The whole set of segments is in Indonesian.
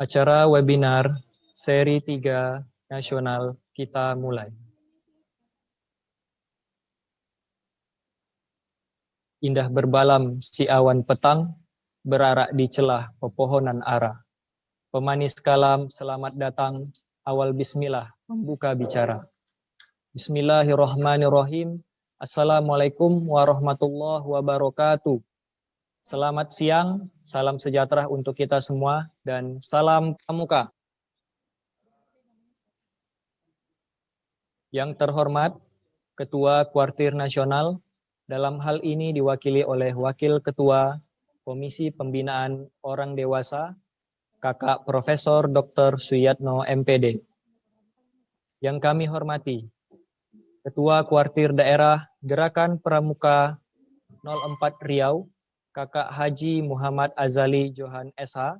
Acara webinar seri 3 nasional kita mulai. Indah berbalam si awan petang, berarak di celah pepohonan ara. Pemanis kalam selamat datang, awal bismillah membuka bicara. Bismillahirrahmanirrahim. Assalamualaikum warahmatullahi wabarakatuh. Selamat siang, salam sejahtera untuk kita semua, dan salam pramuka. Yang terhormat, Ketua Kuartir Nasional, dalam hal ini diwakili oleh Wakil Ketua Komisi Pembinaan Orang Dewasa, Kakak Profesor Dr. Suyatno MPD. Yang kami hormati, Ketua Kuartir Daerah Gerakan Pramuka 04 Riau, Kakak Haji Muhammad Azali Johan SH.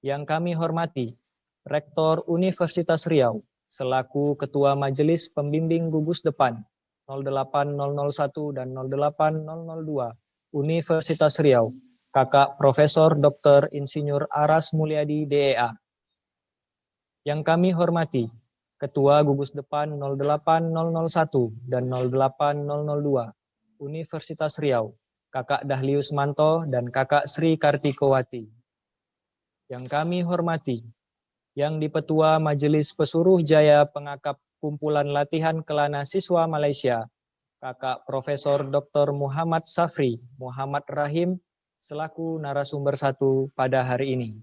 Yang kami hormati, Rektor Universitas Riau, selaku Ketua Majelis Pembimbing Gugus Depan 08001 dan 08002 Universitas Riau, Kakak Profesor Dr. Insinyur Aras Mulyadi DEA. Yang kami hormati, Ketua Gugus Depan 08001 dan 08002 Universitas Riau, Kakak Dahlius Manto dan Kakak Sri Kartikowati. Yang kami hormati, yang Dipetua Majelis Pesuruh Jaya Pengakap Kumpulan Latihan Kelana Siswa Malaysia, Kakak Profesor Dr. Muhammad Safri Muhammad Rahim, selaku narasumber 1 pada hari ini.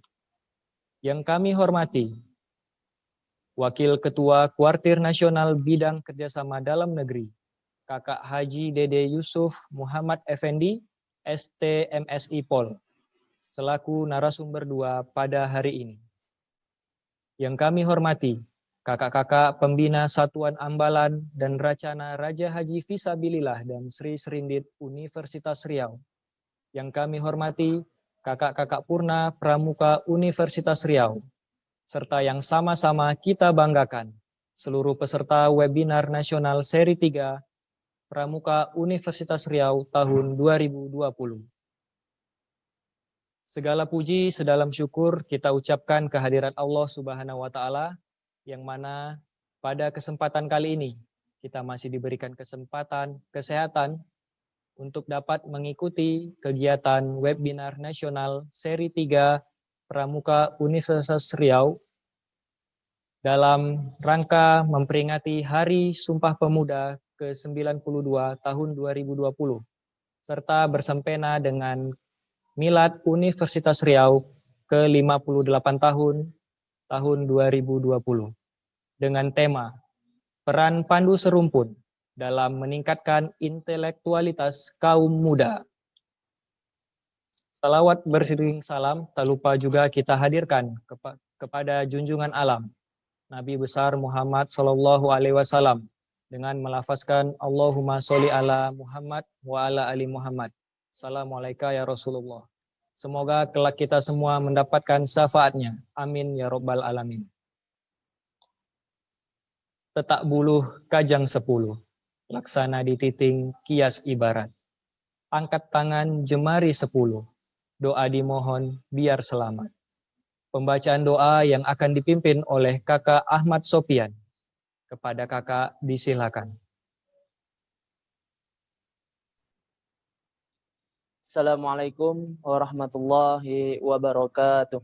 Yang kami hormati, Wakil Ketua Kuartir Nasional Bidang Kerjasama Dalam Negeri, Kakak Haji Dede Yusuf Muhammad Effendi, ST MSI Pol, selaku narasumber 2 pada hari ini. Yang kami hormati, kakak-kakak pembina Satuan Ambalan dan Racana Raja Haji Fisabilillah dan Sri Serindit Universitas Riau. Yang kami hormati, kakak-kakak Purna Pramuka Universitas Riau. Serta yang sama-sama kita banggakan, seluruh peserta webinar nasional seri 3 Pramuka Universitas Riau tahun 2020. Segala puji sedalam syukur kita ucapkan kehadirat Allah Subhanahu wa Ta'ala, yang mana pada kesempatan kali ini kita masih diberikan kesempatan kesehatan untuk dapat mengikuti kegiatan webinar nasional seri 3 Pramuka Universitas Riau dalam rangka memperingati Hari Sumpah Pemuda ke-92 tahun 2020 serta bersempena dengan Milad Universitas Riau ke-58 tahun 2020 dengan tema Peran Pandu Serumpun dalam meningkatkan intelektualitas kaum muda. Salawat beriring salam tak lupa juga kita hadirkan kepada junjungan alam Nabi besar Muhammad sallallahu alaihi wasallam dengan melafazkan Allahumma sholli ala Muhammad wa ala ali Muhammad. Assalamualaikum ya Rasulullah. Semoga kelak kita semua mendapatkan syafaatnya. Amin ya Rabbal Alamin. Tetak buluh kajang 10, laksana dititing kias ibarat. Angkat tangan jemari 10, doa dimohon biar selamat. Pembacaan doa yang akan dipimpin oleh Kakak Ahmad Sopian. Kepada kakak disilakan. Assalamualaikum warahmatullahi wabarakatuh.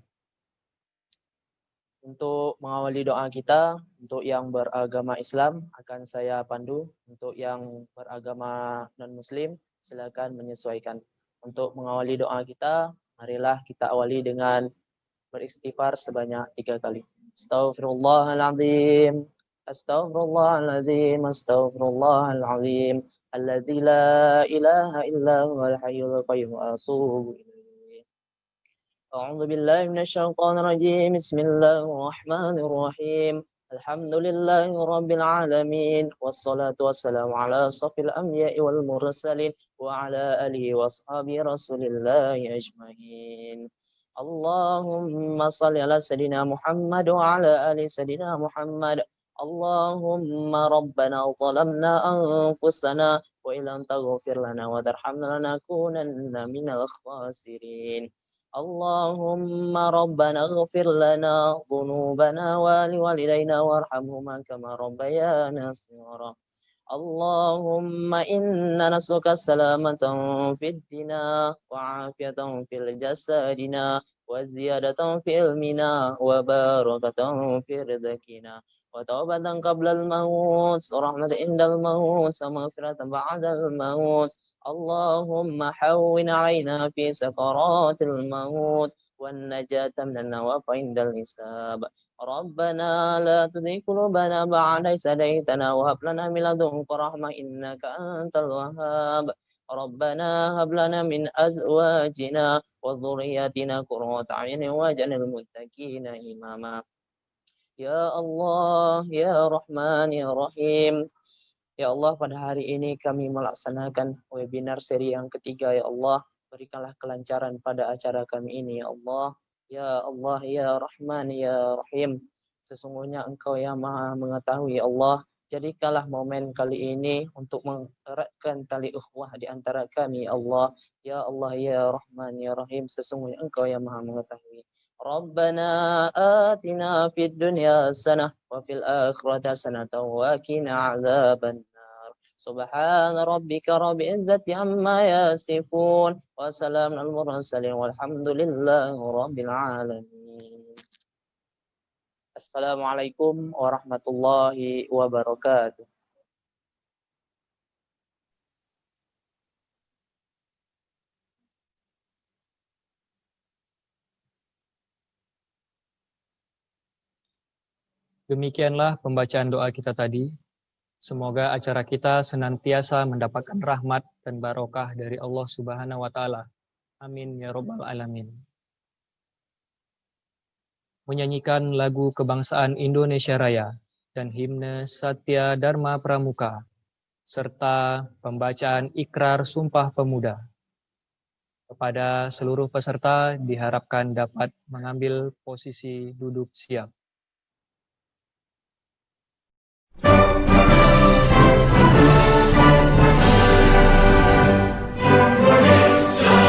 Untuk mengawali doa kita, untuk yang beragama Islam akan saya pandu, untuk yang beragama non-muslim silakan menyesuaikan. Untuk mengawali doa kita, marilah kita awali dengan beristighfar sebanyak 3 kali. Astaghfirullahaladzim, astaghfirullahaladzim, astaghfirullahaladzim. Alladzi la ilaha illa huwal hayyul qayyum wa atubu ilaih. A'udzu billahi minasyaitonir rajim. Bismillahirrahmanir rahim. Alhamdulillahi rabbil alamin wassalatu wassalamu ala asrofil anbiya'i wal mursalin wa ala alihi washabihi rasulillahi ajmain. Allahumma shalli ala sayidina Muhammad wa ala ali sayidina Muhammad. Allahumma rabbana zalamna anfusana wa illam taghfir lana wa tarhamna lanakunanna minal khasirin. اللهم ربنا اغفر لنا ذنوبنا ولوالدينا وارحمهما كما ربيانا صغارا. اللهم إنا نسألك السلامة في الدنا وعافية في جسدنا وزيادة في علمنا وبركة في رزقنا وتوبة قبل الموت ورحمة عند الموت ومغفرة بعد الموت. اللهم حون علينا في سكرات الموت والنجاة من النار عند الحساب. ربنا لا تزغ قلوبنا بعد إذ هديتنا وهب لنا من لدنك رحمة إنك أنت الوهاب. ربنا هب لنا من أزواجنا وذرياتنا قرة أعين واجعلنا للمتقين إماما. Ya Allah, Ya Rahman, Ya Rahim. Ya Allah, pada hari ini kami melaksanakan webinar seri yang ketiga, ya Allah. Berikanlah kelancaran pada acara kami ini, ya Allah. Ya Allah, Ya Rahman, Ya Rahim. Sesungguhnya Engkau yang Maha mengetahui, ya Allah. Jadikanlah momen kali ini untuk mengeratkan tali ukhuwah di antara kami, ya Allah. Ya Allah, Ya Rahman, Ya Rahim. Sesungguhnya Engkau yang Maha mengetahui. ربنا آتنا في الدنيا حسنة وفي الآخرة حسنة وقنا عذاب النار. سبحان ربك رب العزة عما يصفون وسلام على المرسلين والحمد لله رب العالمين. السلام عليكم ورحمة الله وبركاته. Demikianlah pembacaan doa kita tadi. Semoga acara kita senantiasa mendapatkan rahmat dan barokah dari Allah Subhanahu wa Ta'ala. Amin ya Rabbal Alamin. Menyanyikan lagu kebangsaan Indonesia Raya dan himne Satya Dharma Pramuka, serta pembacaan Ikrar Sumpah Pemuda. Kepada seluruh peserta diharapkan dapat mengambil posisi duduk siap. Indonesia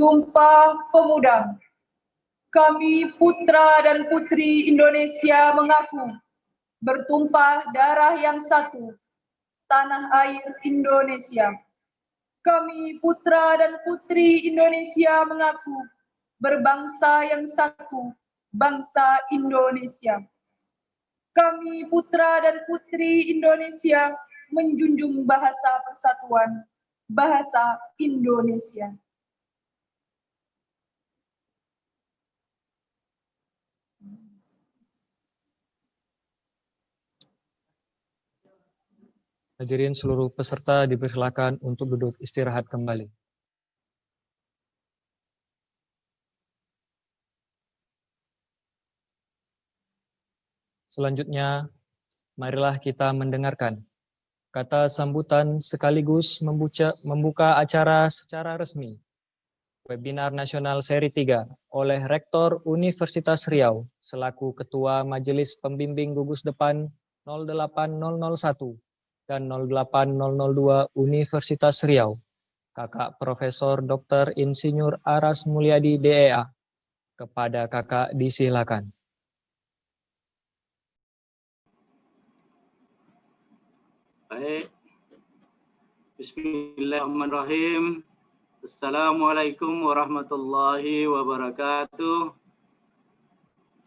Sumpah Pemuda. Kami putra dan putri Indonesia mengaku bertumpah darah yang satu, tanah air Indonesia. Kami putra dan putri Indonesia mengaku berbangsa yang satu, bangsa Indonesia. Kami putra dan putri Indonesia menjunjung bahasa persatuan, bahasa Indonesia. Hadirin seluruh peserta dipersilakan untuk duduk istirahat kembali. Selanjutnya, marilah kita mendengarkan kata sambutan sekaligus membuka acara secara resmi. Webinar Nasional Seri 3 oleh Rektor Universitas Riau selaku Ketua Majelis Pembimbing Gugus Depan 08001 dan 08002 Universitas Riau, Kakak Profesor Dr. Insinyur Aras Mulyadi DEA. Kepada Kakak disilakan. Baik. Bismillahirrahmanirrahim. Assalamualaikum warahmatullahi wabarakatuh.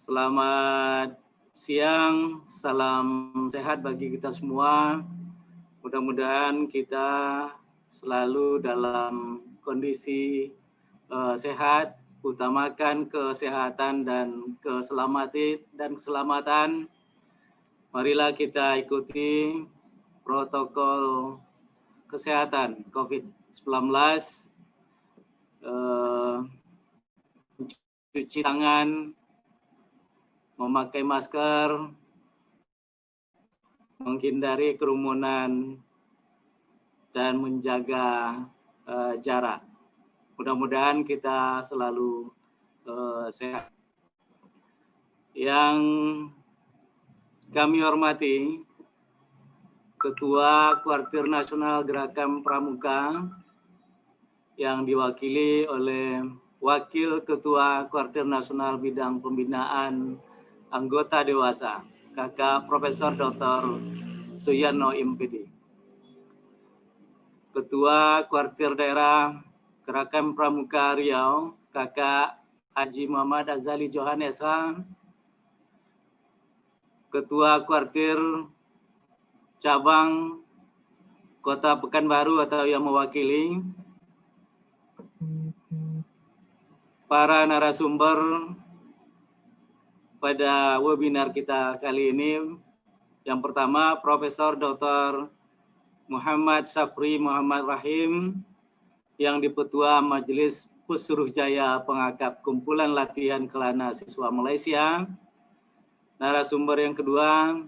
Selamat siang, salam sehat bagi kita semua. Mudah-mudahan kita selalu dalam kondisi sehat, utamakan kesehatan dan keselamatan. Marilah kita ikuti protokol kesehatan COVID-19, cuci tangan, memakai masker, menghindari kerumunan, dan menjaga jarak. Mudah-mudahan kita selalu sehat. Yang kami hormati Ketua Kuartir Nasional Gerakan Pramuka yang diwakili oleh Wakil Ketua Kuartir Nasional Bidang Pembinaan Anggota Dewasa, Kakak Profesor Dr. Suyarno MPD. Ketua Kuartir Daerah Gerakan Pramuka Riau, Kakak Haji Muhammad Azali Johan SH. Ketua Kuartir Cabang Kota Pekanbaru atau yang mewakili, para narasumber pada webinar kita kali ini. Yang pertama, Profesor Dr. Muhammad Safri Muhammad Rahim, yang Dipetua Majelis Pesuruhjaya Pengakap Kumpulan Latihan Kelana Siswa Malaysia. Narasumber yang kedua,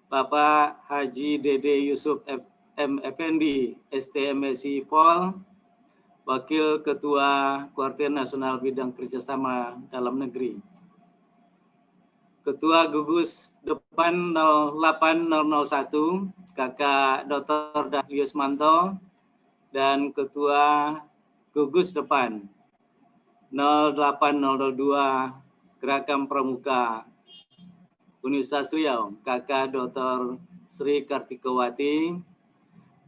Bapak Haji Dede Yusuf M. Effendi, STMSI Pol, Wakil Ketua Kuartir Nasional Bidang Kerjasama Dalam Negeri. Ketua Gugus Depan 08001, Kakak Dr. Dahlius Manto, dan Ketua Gugus Depan 08002, Gerakan Pramuka Universitas Riau, Kakak Dr. Sri Kartikawati,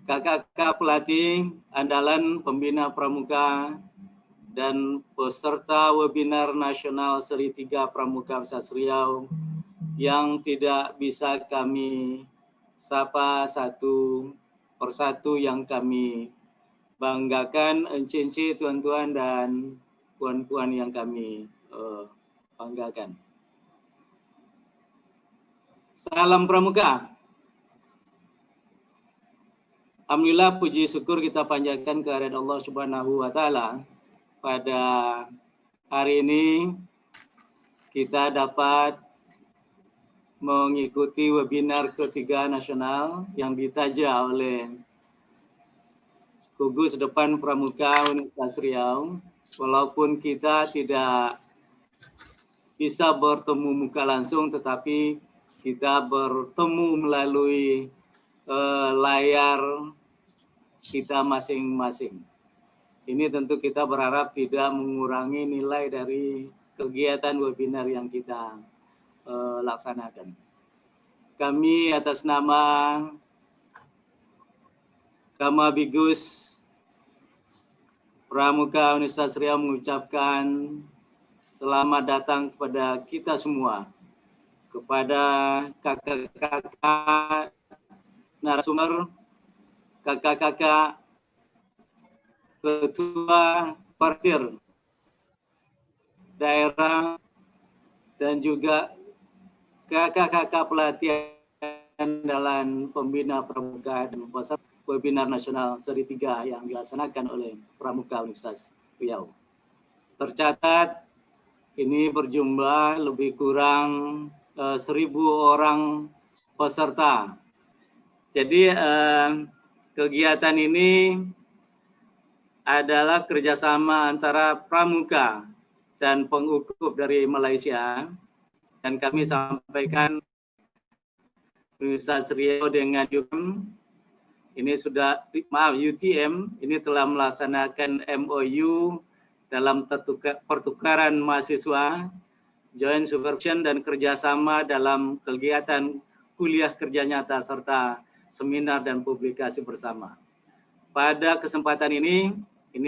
kakak pelatih andalan pembina pramuka, dan peserta webinar nasional Seri 3 Pramuka Universitas Riau yang tidak bisa kami sapa satu persatu, yang kami banggakan, encin-encin, tuan-tuan dan puan-puan yang kami banggakan. Salam Pramuka. Alhamdulillah, puji syukur kita panjatkan kehadirat Allah Subhanahu wa Ta'ala. Pada hari ini kita dapat mengikuti webinar ketiga nasional yang ditaja oleh Gugus Depan Pramuka Universitas Riau. Walaupun kita tidak bisa bertemu muka langsung, tetapi kita bertemu melalui layar kita masing-masing. Ini tentu kita berharap tidak mengurangi nilai dari kegiatan webinar yang kita laksanakan. Kami atas nama Kamabigus Pramuka Universitas Riau mengucapkan selamat datang kepada kita semua, kepada kakak-kakak narasumber, kakak-kakak ketua partir daerah, dan juga kakak-kakak pelatihan dalam pembina pramuka dan peserta webinar nasional seri 3 yang dilaksanakan oleh Pramuka Universitas Riau. Tercatat ini berjumlah lebih kurang 1.000 orang peserta. Jadi kegiatan ini adalah kerjasama antara Pramuka dan pengukuh dari Malaysia, dan kami sampaikan Universitas Riau dengan UTM ini UTM ini telah melaksanakan MOU dalam pertukaran mahasiswa, joint supervision dan kerjasama dalam kegiatan kuliah kerja nyata serta seminar dan publikasi bersama. Pada kesempatan ini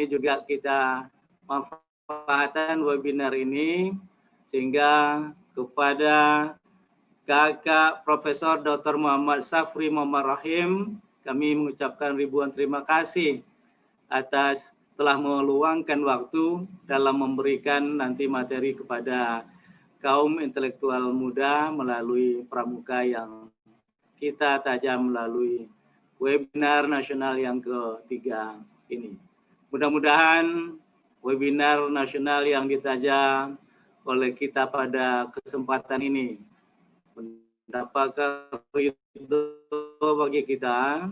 juga kita manfaatkan webinar ini sehingga kepada Kakak Profesor Dr. Muhammad Safri Muhammad Rahim, kami mengucapkan ribuan terima kasih atas telah meluangkan waktu dalam memberikan nanti materi kepada kaum intelektual muda melalui pramuka yang kita tajam melalui webinar nasional yang ketiga ini. Mudah-mudahan webinar nasional yang ditajam oleh kita pada kesempatan ini mendapatkan ridho bagi kita,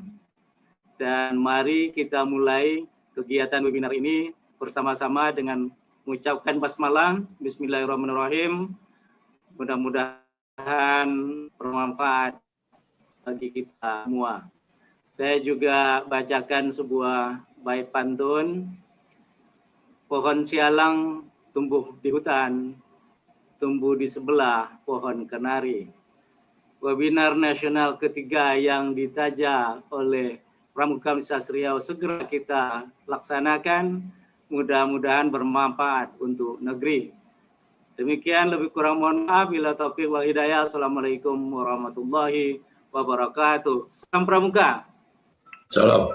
dan mari kita mulai kegiatan webinar ini bersama-sama dengan mengucapkan basmalah, bismillahirrahmanirrahim. Mudah-mudahan bermanfaat bagi kita semua. Saya juga bacakan sebuah bait pantun. Pohon sialang tumbuh di hutan, tumbuh di sebelah pohon kenari. Webinar nasional ketiga yang ditaja oleh Pramuka Universitas Riau segera kita laksanakan, mudah-mudahan bermanfaat untuk negeri. Demikian, lebih kurang mohon maaf, bila taufiq wal hidayah. Assalamualaikum warahmatullahi wabarakatuh. Salam Pramuka. Salam.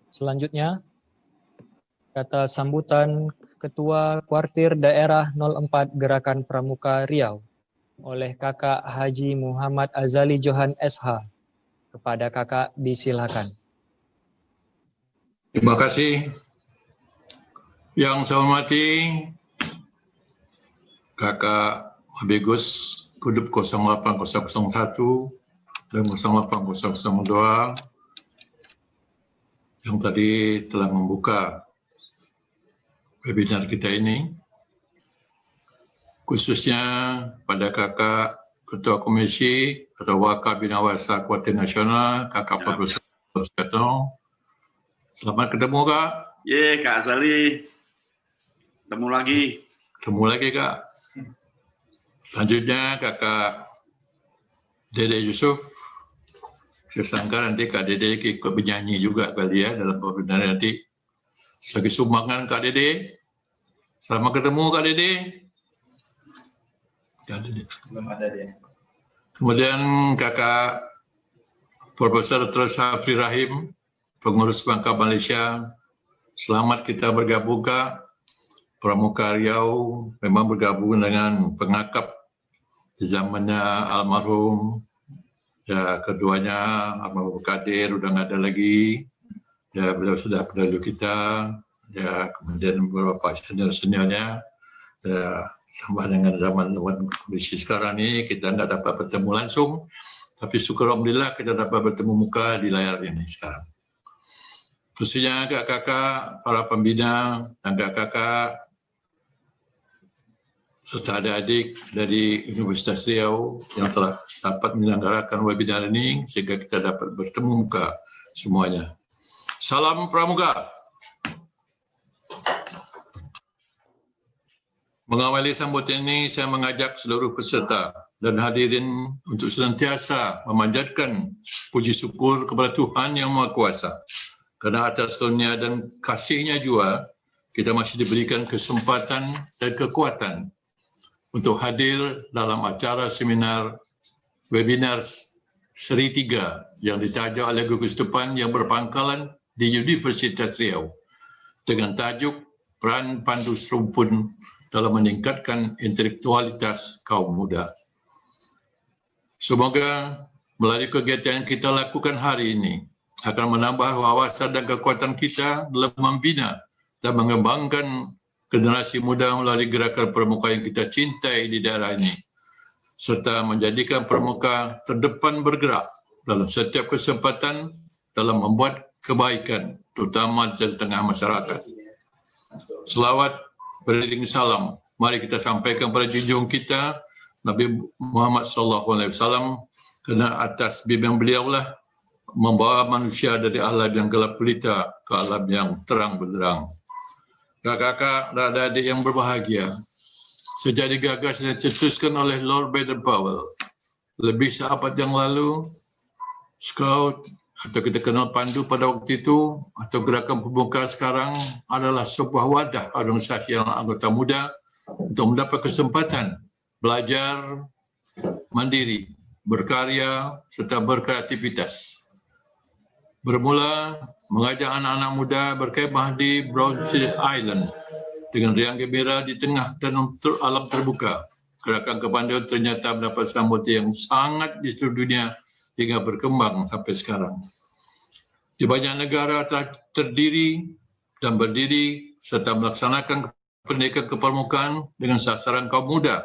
Selanjutnya, kata sambutan Ketua Kuartir Daerah 04 Gerakan Pramuka Riau oleh Kakak Haji Muhammad Azali Johan SH. Kepada Kakak disilakan. Terima kasih. Yang saya hormati Kakak Habigus Kudup 08001 dan 08002 yang tadi telah membuka webinar kita ini, khususnya pada Kakak Ketua Komisi atau Wakil Bina Wasa Kuartir Nasional, Kakak Profesor Setno. Selamat ketemu, Kak. Kak Azali. Ketemu lagi. Ketemu lagi, Kak. Selanjutnya Kakak Dede Yusuf. Saya sangka nanti Kak Dede ikut bernyanyi juga kali ya dalam webinar nanti. Sebagai sumbangan Kak Dede. Selamat ketemu, Kak Dede. Belum ada dia. Kemudian Kakak Profesor Dr. Safri Rahim, pengurus Bangka Malaysia. Selamat kita bergabung, Kak. Pramuka Riau memang bergabung dengan pengakap di zamannya almarhum. Ya, keduanya almarhum Kadir udah nggak ada lagi. Ya, beliau sudah pendahulu kita. Ya, kemudian beberapa senior-seniornya. Ya, tambah dengan zaman kondisi sekarang ini kita nggak dapat bertemu langsung, tapi syukur alhamdulillah kita dapat bertemu muka di layar ini sekarang. Khususnya kakak-kakak, para pembina dan kakak-kakak serta adik-adik dari Universitas Riau yang telah dapat menyelenggarakan webinar ini sehingga kita dapat bertemu muka semuanya. Salam Pramuka. Mengawali sambutan ini, saya mengajak seluruh peserta dan hadirin untuk senantiasa memanjatkan puji syukur kepada Tuhan Yang Maha Kuasa. Kerana atas karunia dan kasih-Nya jua, kita masih diberikan kesempatan dan kekuatan untuk hadir dalam acara seminar webinar seri 3 yang ditaja oleh gugus depan yang berpangkalan di Universitas Riau dengan tajuk Peran Pandu Serumpun dalam meningkatkan intelektualitas kaum muda. Semoga melalui kegiatan yang kita lakukan hari ini akan menambah wawasan dan kekuatan kita dalam membina dan mengembangkan generasi muda melalui gerakan pramuka yang kita cintai di daerah ini, serta menjadikan pramuka terdepan bergerak dalam setiap kesempatan dalam membuat kebaikan, terutama di tengah masyarakat. Selawat beriring salam, mari kita sampaikan pada junjung kita Nabi Muhammad SAW, kerana atas bimbingan beliaulah membawa manusia dari alam yang gelap gulita ke alam yang terang benderang. Kakak-kakak dan adik-adik yang berbahagia, sejak digagas dan dicetuskan oleh Lord Baden-Powell lebih seabad yang lalu, Scout atau kita kenal Pandu pada waktu itu, atau gerakan pemuka sekarang adalah sebuah wadah organisasi yang anggota muda untuk mendapat kesempatan belajar mandiri, berkarya serta berkreativitas. Bermula mengajak anak-anak muda berkemah di Brownsea Island dengan riang gembira di tengah dan alam terbuka. Gerakan kepanduan ternyata mendapat sambutan yang sangat di seluruh dunia hingga berkembang sampai sekarang. Di banyak negara telah terdiri dan berdiri serta melaksanakan pendidikan kepramukaan dengan sasaran kaum muda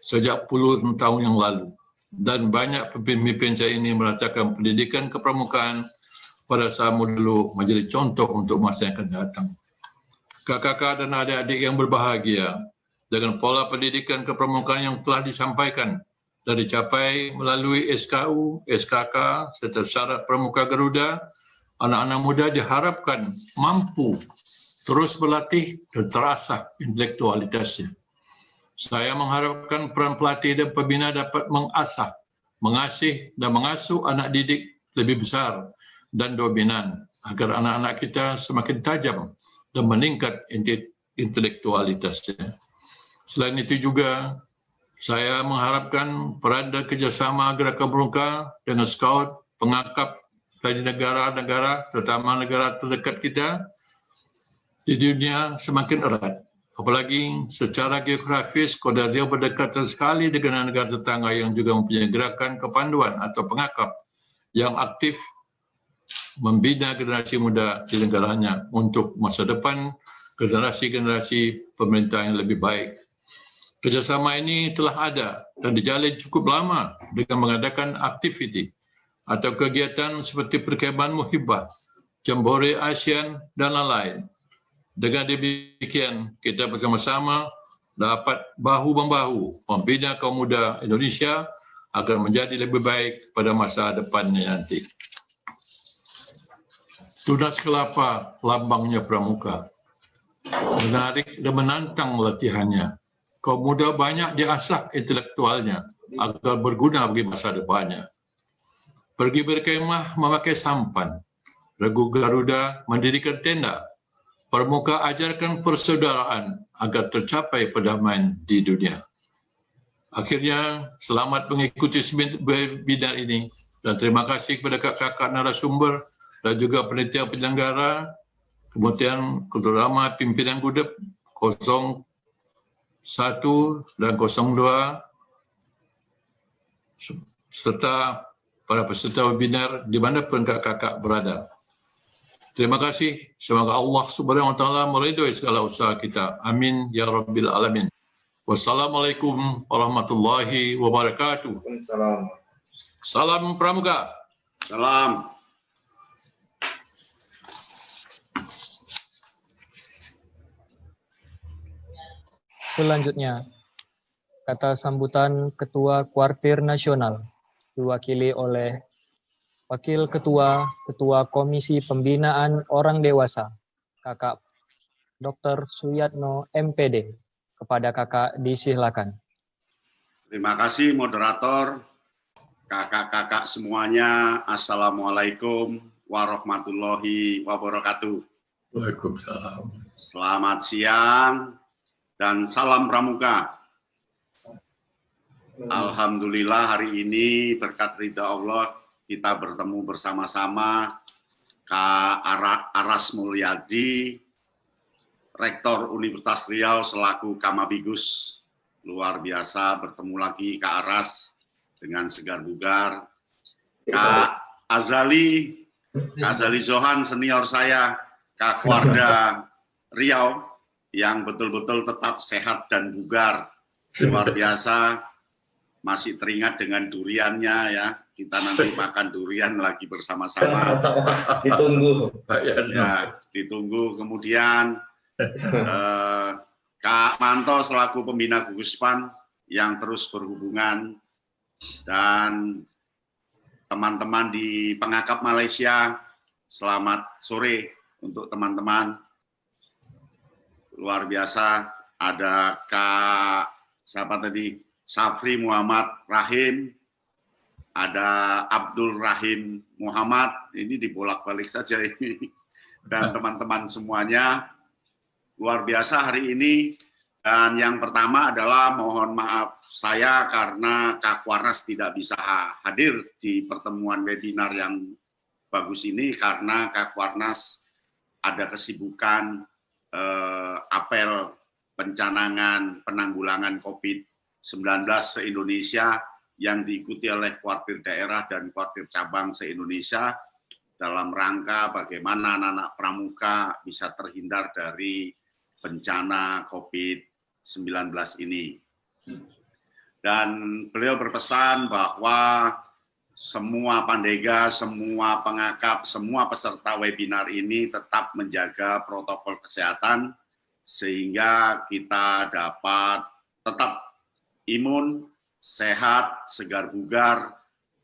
sejak puluhan tahun yang lalu. Dan banyak pemimpin saya ini merasakan pendidikan kepramukaan pada saat dulu menjadi contoh untuk masa yang akan datang. Kakak-kakak dan adik-adik yang berbahagia, dengan pola pendidikan kepramukaan yang telah disampaikan dan dicapai melalui SKU, SKK serta syarat pramuka Garuda, anak-anak muda diharapkan mampu terus berlatih dan terasah intelektualitasnya. Saya mengharapkan peran pelatih dan pembina dapat mengasah, mengasih dan mengasuh anak didik lebih besar dan dominan agar anak-anak kita semakin tajam dan meningkat intelektualitasnya. Selain itu juga, saya mengharapkan peran dan kerjasama gerakan pramuka dengan Scout, pengakap dari negara-negara, terutama negara terdekat kita di dunia semakin erat. Apalagi secara geografis, Kota Riau berdekatan sekali dengan negara tetangga yang juga mempunyai gerakan kepanduan atau pengakap yang aktif membina generasi muda di negaranya untuk masa depan generasi-generasi pemerintah yang lebih baik. Kerjasama ini telah ada dan dijalin cukup lama dengan mengadakan aktiviti atau kegiatan seperti perkemahan muhibah, jambore ASEAN dan lain-lain. Dengan demikian, kita bersama-sama dapat bahu-membahu membina kaum muda Indonesia agar menjadi lebih baik pada masa depannya nanti. Tunas kelapa lambangnya pramuka, menarik dan menantang latihannya. Kaum muda banyak diasah intelektualnya agar berguna bagi masa depannya. Pergi berkemah memakai sampan, regu Garuda mendirikan tenda, pramuka ajarkan persaudaraan agar tercapai perdamaian di dunia. Akhirnya, selamat mengikuti webinar ini dan terima kasih kepada kakak-kakak narasumber dan juga panitia penyelenggara, kemudian terutama pimpinan GUDEP 01 dan 02 serta para peserta webinar dimanapun kakak-kakak berada. Terima kasih. Semoga Allah Subhanahu wa taala meridhai segala usaha kita. Amin ya rabbil alamin. Wassalamualaikum warahmatullahi wabarakatuh. Salam pramuka. Salam. Selanjutnya, Kata sambutan Ketua Kuartir Nasional diwakili oleh Wakil Ketua Komisi Pembinaan Orang Dewasa, Kakak Dr. Suyatno MPD. Kepada Kakak disilakan. Terima kasih moderator, kakak-kakak semuanya. Assalamualaikum warahmatullahi wabarakatuh. Waalaikumsalam. Selamat siang dan salam pramuka. Alhamdulillah hari ini berkat ridha Allah kita bertemu bersama-sama Kak Aras Mulyadi, Rektor Universitas Riau selaku Kamabigus. Luar biasa bertemu lagi Kak Aras dengan segar bugar. Kak Azali Zohan senior saya, Kak Warda Riau yang betul-betul tetap sehat dan bugar. Luar biasa. Masih teringat dengan duriannya ya, kita nanti makan durian lagi bersama-sama. Ditunggu. Ya, ditunggu. Kemudian Kak Manto selaku pembina Gugus PAN yang terus berhubungan, dan teman-teman di Pengakap Malaysia, selamat sore untuk teman-teman. Luar biasa, ada Kak siapa tadi? Safri Muhammad Rahim, ada Abdul Rahim Muhammad, ini dibolak-balik saja ini, dan teman-teman semuanya, luar biasa hari ini. Dan yang pertama adalah mohon maaf saya karena Kak Warnas tidak bisa hadir di pertemuan webinar yang bagus ini, karena Kak Warnas ada kesibukan apel pencanangan penanggulangan COVID-19 se-Indonesia yang diikuti oleh kuartir daerah dan kuartir cabang se-Indonesia dalam rangka bagaimana anak-anak pramuka bisa terhindar dari bencana COVID-19 ini. Dan beliau berpesan bahwa semua pandega, semua pengakap, semua peserta webinar ini tetap menjaga protokol kesehatan sehingga kita dapat tetap imun, sehat, segar bugar,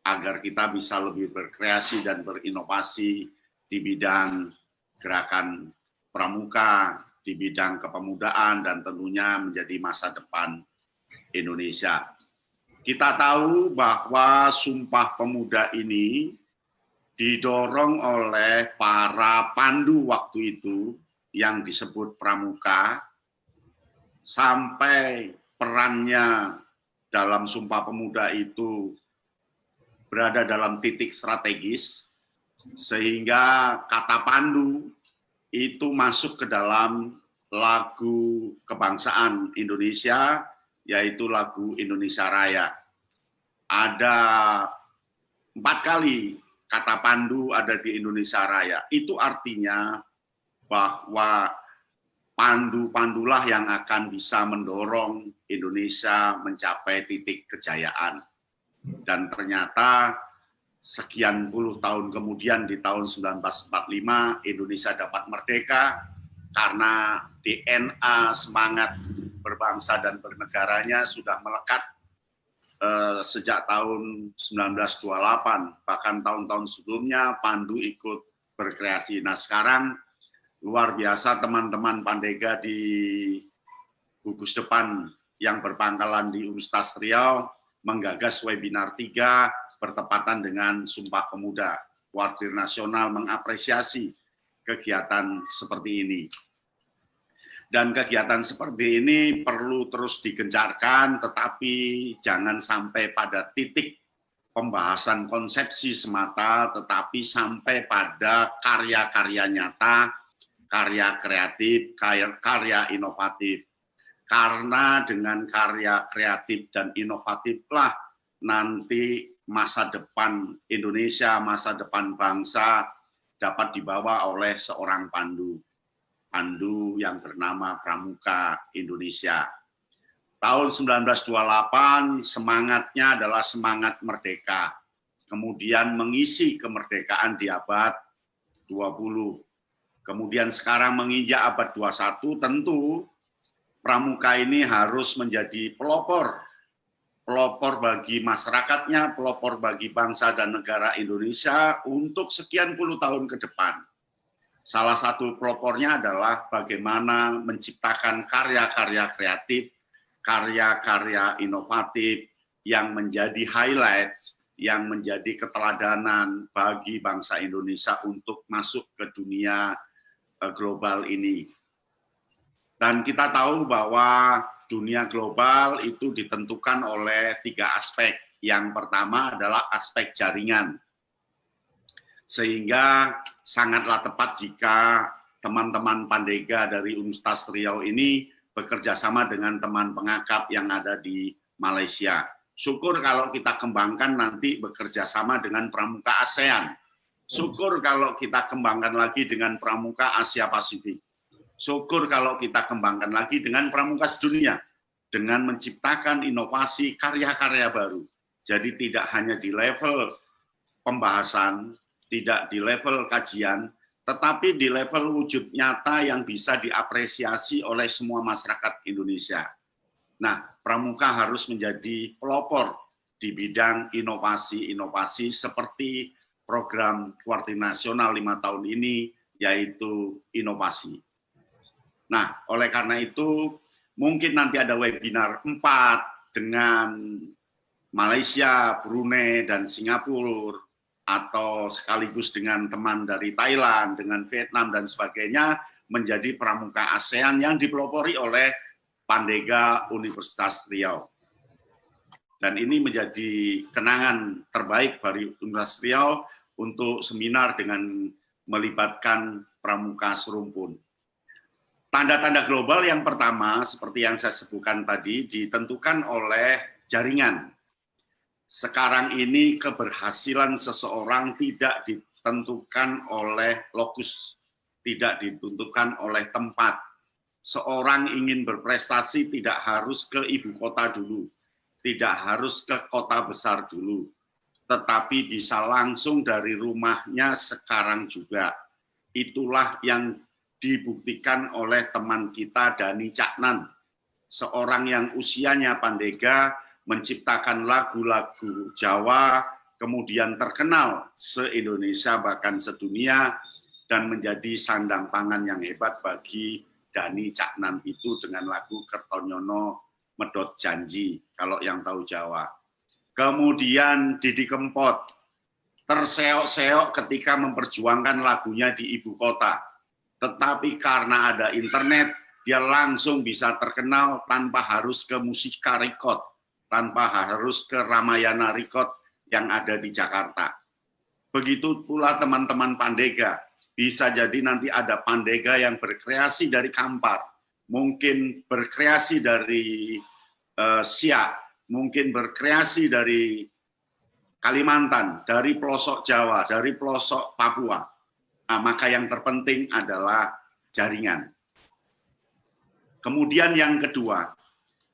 agar kita bisa lebih berkreasi dan berinovasi di bidang gerakan pramuka, di bidang kepemudaan, dan tentunya menjadi masa depan Indonesia. Kita tahu bahwa Sumpah Pemuda ini didorong oleh para pandu waktu itu yang disebut pramuka, sampai perannya dalam Sumpah Pemuda itu berada dalam titik strategis, sehingga kata pandu itu masuk ke dalam lagu kebangsaan Indonesia, yaitu lagu Indonesia Raya. Ada 4 kali kata pandu ada di Indonesia Raya. Itu artinya bahwa pandu-pandulah yang akan bisa mendorong Indonesia mencapai titik kejayaan. Dan ternyata sekian puluh tahun kemudian di tahun 1945 Indonesia dapat merdeka karena DNA semangat berbangsa dan bernegaranya sudah melekat sejak tahun 1928. Bahkan tahun-tahun sebelumnya pandu ikut berkreasi. Nah sekarang luar biasa teman-teman pandega di gugus depan yang berpangkalan di Universitas Riau menggagas webinar 3 bertepatan dengan Sumpah Pemuda. Kuartir Nasional mengapresiasi kegiatan seperti ini. Dan kegiatan seperti ini perlu terus digencarkan, tetapi jangan sampai pada titik pembahasan konsepsi semata, tetapi sampai pada karya-karya nyata, karya kreatif, karya inovatif. Karena dengan karya kreatif dan inovatiflah nanti masa depan Indonesia, masa depan bangsa dapat dibawa oleh seorang pandu. Pandu yang bernama Pramuka Indonesia. Tahun 1928 semangatnya adalah semangat merdeka. Kemudian mengisi kemerdekaan di abad 20. Kemudian sekarang menginjak abad 21, tentu pramuka ini harus menjadi pelopor pelopor bagi masyarakatnya, pelopor bagi bangsa dan negara Indonesia untuk sekian puluh tahun ke depan. Salah satu pelopornya adalah bagaimana menciptakan karya-karya kreatif, karya-karya inovatif yang menjadi highlights, yang menjadi keteladanan bagi bangsa Indonesia untuk masuk ke dunia global ini. Dan kita tahu bahwa dunia global itu ditentukan oleh 3 aspek. Yang pertama adalah aspek jaringan. Sehingga sangatlah tepat jika teman-teman Pandega dari Universitas Riau ini bekerja sama dengan teman pengakap yang ada di Malaysia. Syukur kalau kita kembangkan nanti bekerja sama dengan Pramuka ASEAN. Syukur kalau kita kembangkan lagi dengan Pramuka Asia Pasifik. Syukur kalau kita kembangkan lagi dengan Pramuka sedunia, dengan menciptakan inovasi karya-karya baru. Jadi tidak hanya di level pembahasan, tidak di level kajian, tetapi di level wujud nyata yang bisa diapresiasi oleh semua masyarakat Indonesia. Nah, Pramuka harus menjadi pelopor di bidang inovasi-inovasi seperti program Kuartir Nasional 5 tahun ini, yaitu inovasi. Nah, oleh karena itu, mungkin nanti ada webinar 4 dengan Malaysia, Brunei, dan Singapura, atau sekaligus dengan teman dari Thailand, dengan Vietnam, dan sebagainya, menjadi Pramuka ASEAN yang dipelopori oleh Pandega Universitas Riau. Dan ini menjadi kenangan terbaik dari Universitas Riau untuk seminar dengan melibatkan pramuka serumpun. Tanda-tanda global yang pertama, seperti yang saya sebutkan tadi, ditentukan oleh jaringan. Sekarang ini keberhasilan seseorang tidak ditentukan oleh lokus, tidak ditentukan oleh tempat. Seorang ingin berprestasi tidak harus ke ibu kota dulu, tidak harus ke kota besar dulu, tetapi bisa langsung dari rumahnya sekarang juga. Itulah yang dibuktikan oleh teman kita Dani Caknan, seorang yang usianya Pandega, menciptakan lagu-lagu Jawa, kemudian terkenal se-Indonesia bahkan sedunia, dan menjadi sandang pangan yang hebat bagi Dani Caknan itu dengan lagu Kertonyono Medot Janji, kalau yang tahu Jawa. Kemudian Didi Kempot, terseok-seok ketika memperjuangkan lagunya di ibu kota. Tetapi karena ada internet, dia langsung bisa terkenal tanpa harus ke Musika Record, tanpa harus ke Ramayana Record yang ada di Jakarta. Begitu pula teman-teman Pandega, bisa jadi nanti ada Pandega yang berkreasi dari Kampar, mungkin berkreasi dari Siak, mungkin berkreasi dari Kalimantan, dari pelosok Jawa, dari pelosok Papua. Nah, maka yang terpenting adalah jaringan. Kemudian yang kedua,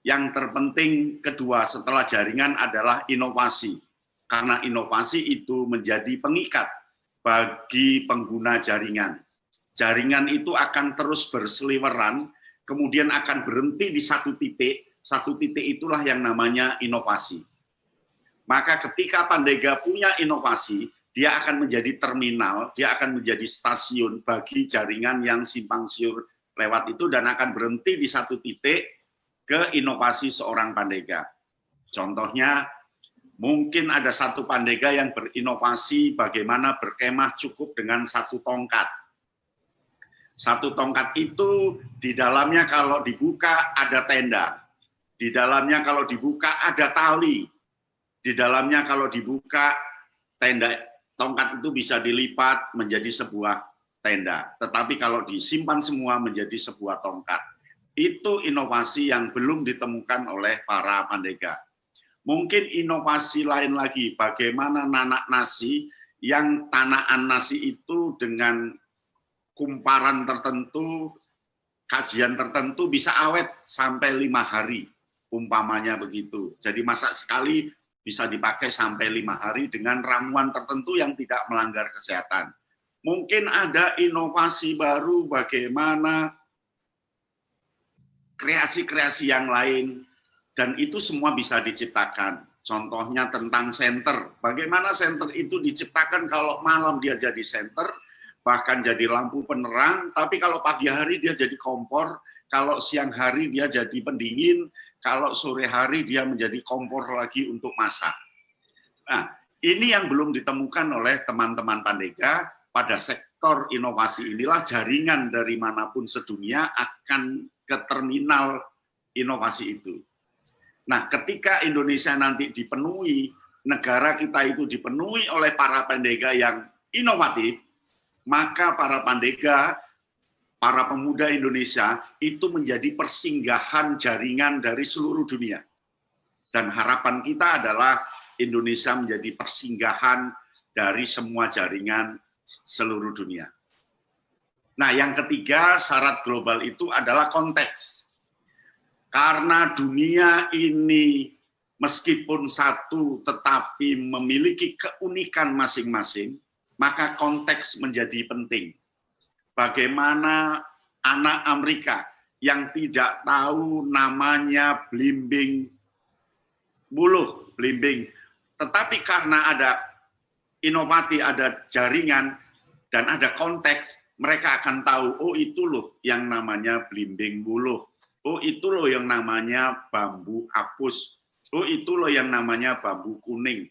yang terpenting kedua setelah jaringan adalah inovasi. Karena inovasi itu menjadi pengikat bagi pengguna jaringan. Jaringan itu akan terus berseliweran, kemudian akan berhenti di satu titik itulah yang namanya inovasi. Maka ketika Pandega punya inovasi, dia akan menjadi terminal, dia akan menjadi stasiun bagi jaringan yang simpang siur lewat itu dan akan berhenti di satu titik ke inovasi seorang Pandega. Contohnya, mungkin ada satu Pandega yang berinovasi bagaimana berkemah cukup dengan satu tongkat. Satu tongkat itu di dalamnya kalau dibuka ada tenda, di dalamnya kalau dibuka ada tali, di dalamnya kalau dibuka tenda. Tongkat itu bisa dilipat menjadi sebuah tenda, tetapi kalau disimpan semua menjadi sebuah tongkat. Itu inovasi yang belum ditemukan oleh para Pandega. Mungkin inovasi lain lagi, bagaimana nanak nasi, yang tanaan nasi itu dengan kumparan tertentu, kajian tertentu bisa awet sampai 5 hari, umpamanya begitu. Jadi masak sekali, bisa dipakai sampai 5 hari dengan ramuan tertentu yang tidak melanggar kesehatan. Mungkin ada inovasi baru bagaimana kreasi-kreasi yang lain Dan itu semua bisa diciptakan. Contohnya tentang senter. Bagaimana senter itu diciptakan kalau malam dia jadi senter, bahkan jadi lampu penerang, tapi kalau pagi hari dia jadi kompor, kalau siang hari dia jadi pendingin, kalau sore hari dia menjadi kompor lagi untuk masak. Nah, ini yang belum ditemukan oleh teman-teman Pandega. Pada sektor inovasi inilah jaringan dari manapun sedunia akan ke terminal inovasi itu. Nah, ketika Indonesia nanti dipenuhi, negara kita itu dipenuhi oleh para Pandega yang inovatif, maka para Pandega, para pemuda Indonesia itu menjadi persinggahan jaringan dari seluruh dunia. Dan harapan kita adalah Indonesia menjadi persinggahan dari semua jaringan seluruh dunia. Nah, yang ketiga, syarat global itu adalah konteks. Karena dunia ini meskipun satu tetapi memiliki keunikan masing-masing, maka konteks menjadi penting. Bagaimana anak Amerika yang tidak tahu namanya belimbing buluh, belimbing, tetapi karena ada inovasi, ada jaringan, dan ada konteks, mereka akan tahu, oh itu loh yang namanya belimbing buluh. Oh itu loh yang namanya bambu apus. Oh itu loh yang namanya bambu kuning.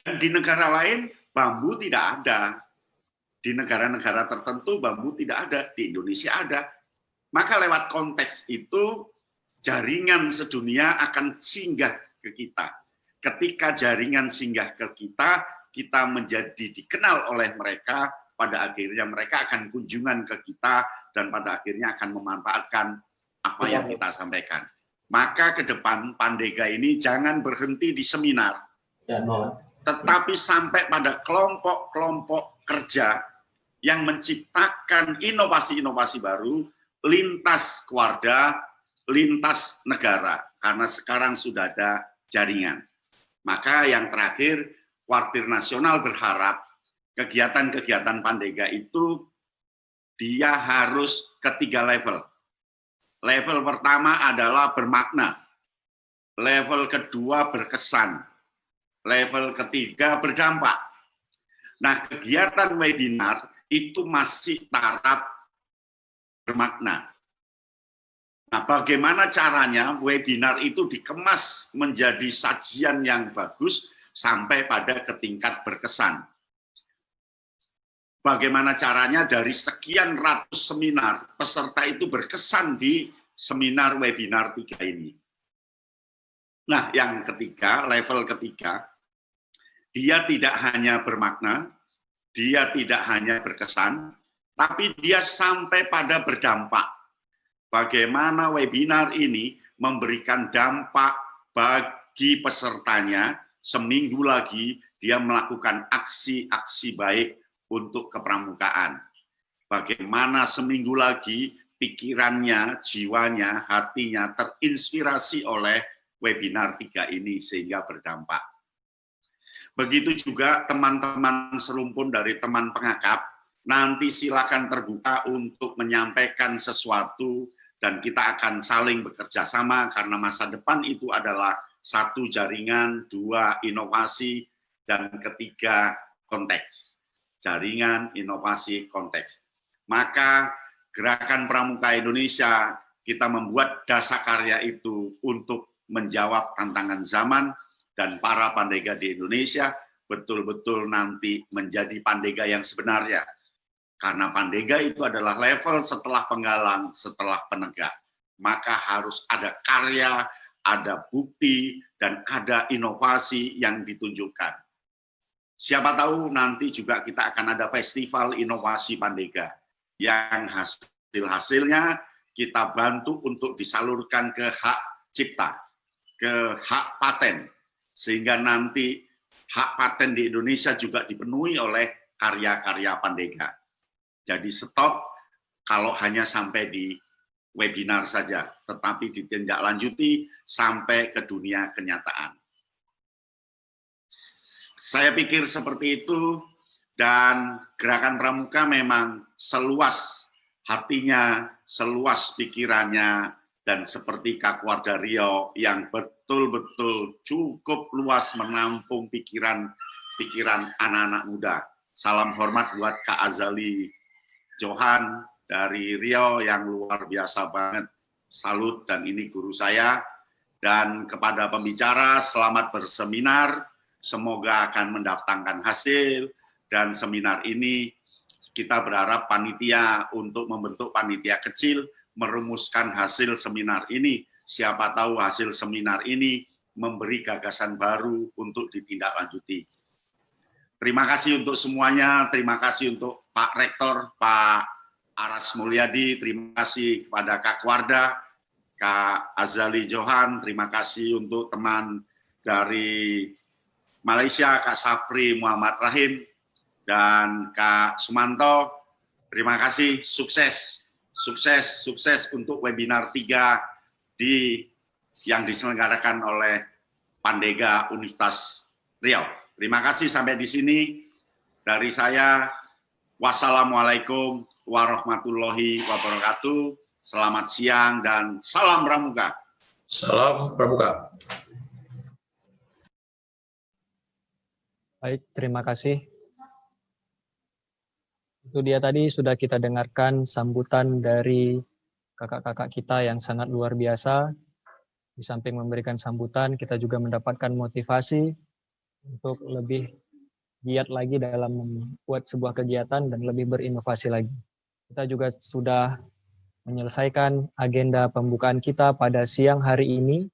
Dan di negara lain bambu tidak ada. Di negara-negara tertentu bambu tidak ada. Di Indonesia ada. Maka lewat konteks itu jaringan sedunia akan singgah ke kita. Ketika jaringan singgah ke kita, kita menjadi dikenal oleh mereka. Pada akhirnya mereka akan kunjungan ke kita dan pada akhirnya akan memanfaatkan apa yang kita sampaikan. Maka ke depan Pandega ini jangan berhenti di seminar, tetapi sampai pada kelompok-kelompok kerja yang menciptakan inovasi-inovasi baru, lintas keluarga, lintas negara, karena sekarang sudah ada jaringan. Maka yang terakhir, Kuartir Nasional berharap kegiatan-kegiatan Pandega itu dia harus ke 3 level. Level pertama adalah bermakna, level kedua berkesan, level ketiga berdampak. Nah, kegiatan webinar itu masih taraf bermakna. Nah, bagaimana caranya webinar itu dikemas menjadi sajian yang bagus sampai pada ke tingkat berkesan. Bagaimana caranya dari sekian ratus seminar, peserta itu berkesan di seminar webinar 3 ini. Nah, yang ketiga, level ketiga, dia tidak hanya bermakna, dia tidak hanya berkesan, tapi dia sampai pada berdampak. Bagaimana webinar ini memberikan dampak bagi pesertanya, seminggu lagi dia melakukan aksi-aksi baik untuk kepramukaan. Bagaimana seminggu lagi pikirannya, jiwanya, hatinya terinspirasi oleh webinar 3 ini sehingga berdampak. Begitu juga teman-teman serumpun dari teman pengakap, nanti silakan terbuka untuk menyampaikan sesuatu dan kita akan saling bekerja sama karena masa depan itu adalah 1 jaringan, 2 inovasi, dan 3 konteks. Jaringan, inovasi, konteks. Maka Gerakan Pramuka Indonesia, kita membuat dasakarya itu untuk menjawab tantangan zaman, dan para Pandega di Indonesia betul-betul nanti menjadi Pandega yang sebenarnya. Karena Pandega itu adalah level setelah penggalang, setelah penegak. Maka harus ada karya, ada bukti, dan ada inovasi yang ditunjukkan. Siapa tahu nanti juga kita akan ada festival inovasi Pandega yang hasil-hasilnya kita bantu untuk disalurkan ke hak cipta, ke hak paten, sehingga nanti hak paten di Indonesia juga dipenuhi oleh karya-karya Pandega. Jadi stop kalau hanya sampai di webinar saja, tetapi ditindaklanjuti sampai ke dunia kenyataan. Saya pikir seperti itu, dan Gerakan Pramuka memang seluas hatinya, seluas pikirannya, dan seperti Kakwarda Riau yang betul-betul cukup luas menampung pikiran anak-anak muda. Salam hormat buat Kak Azali Johan dari Riau yang luar biasa banget. Salut, dan ini guru saya. Dan kepada pembicara, selamat berseminar. Semoga akan mendatangkan hasil. Dan seminar ini kita berharap panitia untuk membentuk panitia kecil, merumuskan hasil seminar ini. Siapa tahu hasil seminar ini memberi gagasan baru untuk ditindaklanjuti. Terima kasih untuk semuanya, terima kasih untuk Pak Rektor, Pak Aras Mulyadi, terima kasih kepada Kak Warda, Kak Azali Johan, terima kasih untuk teman dari Malaysia, Kak Sapri Muhammad Rahim, dan Kak Sumanto. Terima kasih, sukses untuk webinar 3 yang diselenggarakan oleh Pandega Universitas Riau. Terima kasih, sampai di sini dari saya. Wassalamualaikum warahmatullahi wabarakatuh. Selamat siang dan salam Pramuka. Salam Pramuka. Baik, terima kasih. Itu dia tadi sudah kita dengarkan sambutan dari kakak-kakak kita yang sangat luar biasa. Di samping memberikan sambutan, kita juga mendapatkan motivasi untuk lebih giat lagi dalam membuat sebuah kegiatan dan lebih berinovasi lagi. Kita juga sudah menyelesaikan agenda pembukaan kita pada siang hari ini.